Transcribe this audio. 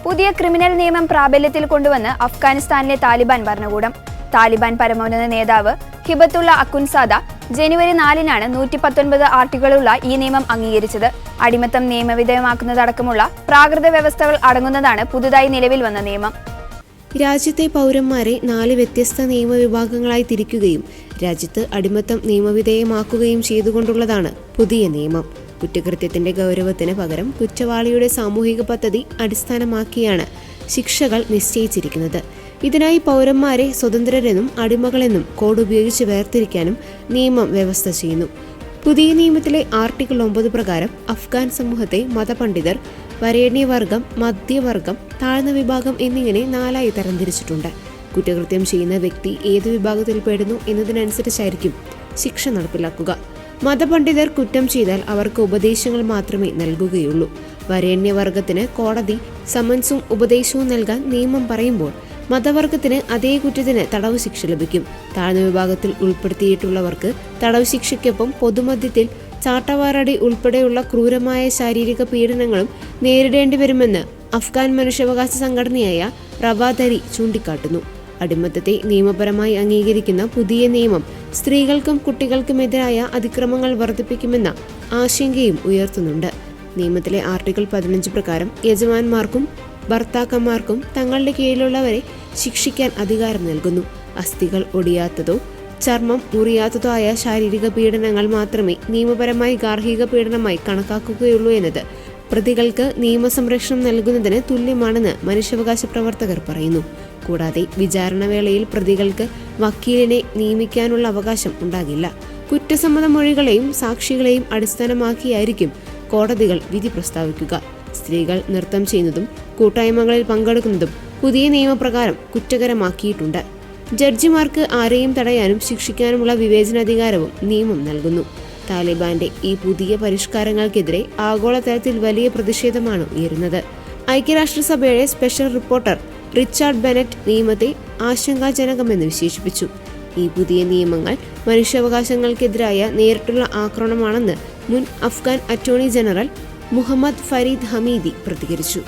പുതിയ ക്രിമിനൽ നിയമം പ്രാബല്യത്തിൽ കൊണ്ടുവന്ന് അഫ്ഗാനിസ്ഥാനിലെ താലിബാൻ ഭരണകൂടം. താലിബാൻ പരമോന്നത നേതാവ് ഹിബത്തുള്ള അഖുൻസാദ ജനുവരി 4-നാണ് 119 ആർട്ടിക്കിളുള്ള ഈ നിയമം അംഗീകരിച്ചത്. അടിമത്തം നിയമവിധേയമാക്കുന്നതടക്കമുള്ള പ്രാകൃത വ്യവസ്ഥകൾ അടങ്ങുന്നതാണ് പുതുതായി നിലവിൽ വന്ന നിയമം. രാജ്യത്തെ പൗരന്മാരെ 4 വ്യത്യസ്ത നിയമവിഭാഗങ്ങളായി തിരിക്കുകയും രാജ്യത്ത് അടിമത്തം നിയമവിധേയമാക്കുകയും ചെയ്തുകൊണ്ടുള്ളതാണ് പുതിയ നിയമം. കുറ്റകൃത്യത്തിന്റെ ഗൗരവത്തിന് പകരം കുറ്റവാളിയുടെ സാമൂഹിക പദ്ധതി അടിസ്ഥാനമാക്കിയാണ് ശിക്ഷകൾ നിശ്ചയിച്ചിരിക്കുന്നത്. ഇതിനായി പൗരന്മാരെ സ്വതന്ത്രരെന്നും അടിമകളെന്നും കോഡ് ഉപയോഗിച്ച് വേർതിരിക്കാനും നിയമം വ്യവസ്ഥ ചെയ്യുന്നു. പുതിയ നിയമത്തിലെ ആർട്ടിക്കിൾ 9 പ്രകാരം അഫ്ഗാൻ സമൂഹത്തെ മതപണ്ഡിതർ, വരേണ്യവർഗം, മധ്യവർഗം, താഴ്ന്ന വിഭാഗം എന്നിങ്ങനെ 4ആയി തരംതിരിച്ചിട്ടുണ്ട്. കുറ്റകൃത്യം ചെയ്യുന്ന വ്യക്തി ഏത് വിഭാഗത്തിൽപ്പെടുന്നു എന്നതിനനുസരിച്ചായിരിക്കും ശിക്ഷ നടപ്പിലാക്കുക. മതപണ്ഡിതർ കുറ്റം ചെയ്താൽ അവർക്ക് ഉപദേശങ്ങൾ മാത്രമേ നൽകുകയുള്ളൂ. വരേണ്യവർഗത്തിന് കോടതി സമൻസും ഉപദേശവും നൽകാൻ നിയമം പറയുമ്പോൾ മതവർഗത്തിന് അതേ കുറ്റത്തിന് തടവ് ശിക്ഷ ലഭിക്കും. താഴ്ന്ന വിഭാഗത്തിൽ ഉൾപ്പെടുത്തിയിട്ടുള്ളവർക്ക് തടവ് ശിക്ഷയ്ക്കൊപ്പം പൊതുമധ്യത്തിൽ ചാട്ടവാറടി ഉൾപ്പെടെയുള്ള ക്രൂരമായ ശാരീരിക പീഡനങ്ങളും നേരിടേണ്ടി വരുമെന്ന് അഫ്ഗാൻ മനുഷ്യാവകാശ സംഘടനയായ റവാദരി ചൂണ്ടിക്കാട്ടുന്നു. അടിമത്തത്തെ നിയമപരമായി അംഗീകരിക്കുന്ന പുതിയ നിയമം സ്ത്രീകൾക്കും കുട്ടികൾക്കുമെതിരായ അതിക്രമങ്ങൾ വർദ്ധിപ്പിക്കുമെന്ന ആശങ്കയും ഉയർത്തുന്നുണ്ട്. നിയമത്തിലെ ആർട്ടിക്കിൾ 15 പ്രകാരം യജമാന്മാർക്കും ഭർത്താക്കന്മാർക്കും തങ്ങളുടെ കീഴിലുള്ളവരെ ശിക്ഷിക്കാൻ അധികാരം നൽകുന്നു. അസ്ഥികൾ ഒടിയാത്തതോ ചർമ്മം മുറിയാത്തതോ ആയ ശാരീരിക പീഡനങ്ങൾ മാത്രമേ നിയമപരമായി ഗാർഹിക പീഡനമായി കണക്കാക്കുകയുള്ളൂ എന്നത് പ്രതികൾക്ക് നിയമസംരക്ഷണം നൽകുന്നതിന് തുല്യമാണെന്ന് മനുഷ്യാവകാശ പ്രവർത്തകർ പറയുന്നു. കൂടാതെ വിചാരണവേളയിൽ പ്രതികൾക്ക് വക്കീലിനെ നിയമിക്കാനുള്ള അവകാശം ഉണ്ടാകില്ല. കുറ്റസമ്മത മൊഴികളെയും സാക്ഷികളെയും അടിസ്ഥാനമാക്കിയായിരിക്കും കോടതികൾ വിധി പ്രസ്താവിക്കുക. സ്ത്രീകൾ നൃത്തം ചെയ്യുന്നതും കൂട്ടായ്മകളിൽ പങ്കെടുക്കുന്നതും പുതിയ നിയമപ്രകാരം കുറ്റകരമാക്കിയിട്ടുണ്ട്. ജഡ്ജിമാർക്ക് ആരെയും തടയാനും ശിക്ഷിക്കാനുമുള്ള വിവേചനാധികാരവും നിയമം നൽകുന്നു. താലിബാന്റെ ഈ പുതിയ പരിഷ്കാരങ്ങൾക്കെതിരെ ആഗോളതലത്തിൽ വലിയ പ്രതിഷേധമാണ് ഉയരുന്നത്. ഐക്യരാഷ്ട്രസഭയുടെ സ്പെഷ്യൽ റിപ്പോർട്ടർ റിച്ചാർഡ് ബെനറ്റ് നിയമത്തെ ആശങ്കാജനകമെന്ന് വിശേഷിപ്പിച്ചു. ഈ പുതിയ നിയമങ്ങൾ മനുഷ്യാവകാശങ്ങൾക്കെതിരായ നേരിട്ടുള്ള ആക്രമണമാണെന്ന് മുൻ അഫ്ഗാൻ അറ്റോർണി ജനറൽ മുഹമ്മദ് ഫരീദ് ഹമീദി പ്രതികരിച്ചു.